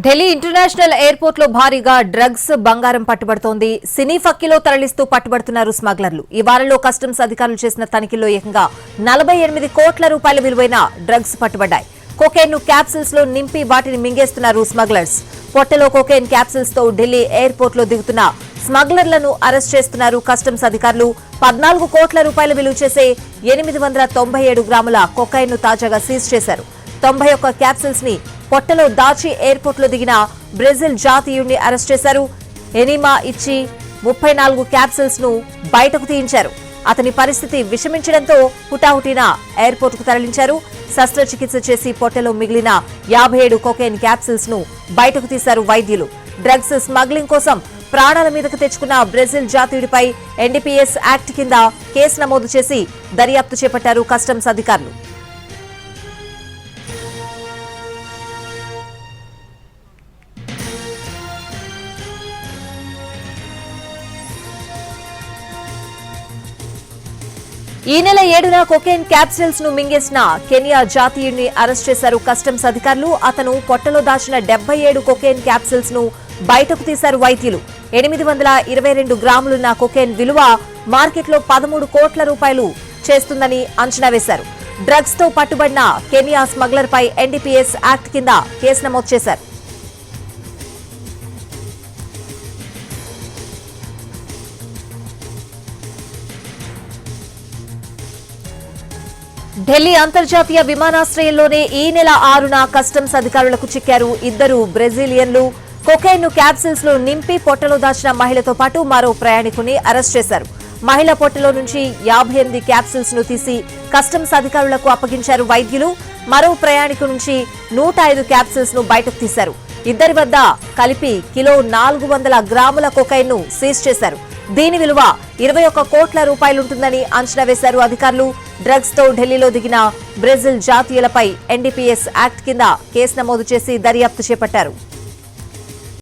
Delhi international airport లో భారీగా drugs బంగారం పట్టుబడుతోంది. సినీ ఫక్కీలో తరలిస్తూ పట్టుబడుతున్నారు స్మగ్లర్లు. ఈ వారంలో కస్టమ్స్ అధికారులు చేసిన తనిఖీల్లో ఏకంగా 48 కోట్ల రూపాయల విలువైన డ్రగ్స్ పట్టుబడ్డాయి. కోకైన్ ను క్యాప్సిల్స్ లో నింపి వాటిని మింగేస్తున్నారు స్మగ్లర్స్. పొట్టలో కోకైన్ క్యాప్సిల్స్ తో ఢిల్లీ ఎయిర్పోర్ట్ లో దిగుతున్న స్మగ్లర్లను అరెస్ట్ చేస్తున్నారు కస్టమ్స్ అధికారులు. 14 కోట్ల రూపాయల విలువ చేసే 897 గ్రాముల కోకైన్ ను తాజాగా సీజ్ చేశారు. 91 క్యాప్సిల్స్ ని పొట్టలో దాచి ఎయిర్పోర్ట్ లో దిగిన బ్రెజిల్ జాతీయుడిని అరెస్ట్ చేశారు. ఎనిమా ఇచ్చి 34 క్యాప్సిల్స్ ను బయటకు తీయించారు. అతని పరిస్థితి విషమించడంతో హుటాహుటిన ఎయిర్పోర్ట్ కు తరలించారు. శస్త్రచికిత్స చేసి పొట్టలో మిగిలిన 57 కోకైన్ క్యాప్సిల్స్ ను బయటకు తీశారు వైద్యులు. డ్రగ్స్ స్మగ్లింగ్ కోసం ప్రాణాల మీదకు తెచ్చుకున్న బ్రెజిల్ జాతీయుడిపై ఎన్డీపీఎస్ యాక్ట్ కింద కేసు నమోదు చేసి దర్యాప్తు చేపట్టారు కస్టమ్స్ అధికారులు. ఈ నెల 7న కోకైన్ క్యాప్సిల్స్ ను మింగేసిన కెనియా జాతీయుడిని అరెస్ట్ చేశారు కస్టమ్స్ అధికారులు. అతను పొట్టలో దాచిన 77 కోకైన్ క్యాప్సిల్స్ ను బయటకు తీశారు వైద్యులు. 822 గ్రాములున్న కోకైన్ విలువ మార్కెట్లో 13 కోట్ల రూపాయలు చేస్తుందని అంచనా వేశారు. డ్రగ్స్ తో పట్టుబడిన కెనియా స్మగ్లర్ పై ఎన్డీపీఎస్ యాక్ట్ కింద కేసు నమోదు చేశారు. ఢిల్లీ అంతర్జాతీయ విమానాశ్రయంలోనే ఈ నెల 6న కస్టమ్స్ అధికారులకు చిక్కారు ఇద్దరు బ్రెజిలియన్లు. కోకైన్ ను క్యాప్సిల్స్ లో నింపి పొట్టలో దాచిన మహిళతో పాటు మరో ప్రయాణికుని అరెస్ట్ చేశారు. మహిళ పొట్టలో నుంచి 58 క్యాప్సిల్స్ ను తీసి కస్టమ్స్ అధికారులకు అప్పగించారు వైద్యులు. మరో ప్రయాణికు నుంచి 105 క్యాప్సిల్స్ ను బయటకు తీశారు. ఇద్దరి వద్ద కలిపి కిలో 400 గ్రాముల కోకైన్ ను సీజ్ చేశారు. దీని విలువ 21 కోట్ల రూపాయలుంటుందని అంచనా వేశారు అధికారులు. డ్రగ్స్ తో ఢిల్లీలో దిగిన బ్రెజిల్ జాతీయులపై ఎన్డీపీఎస్ యాక్ట్ కింద కేసు నమోదు చేసి దర్యాప్తు చేపట్టారు.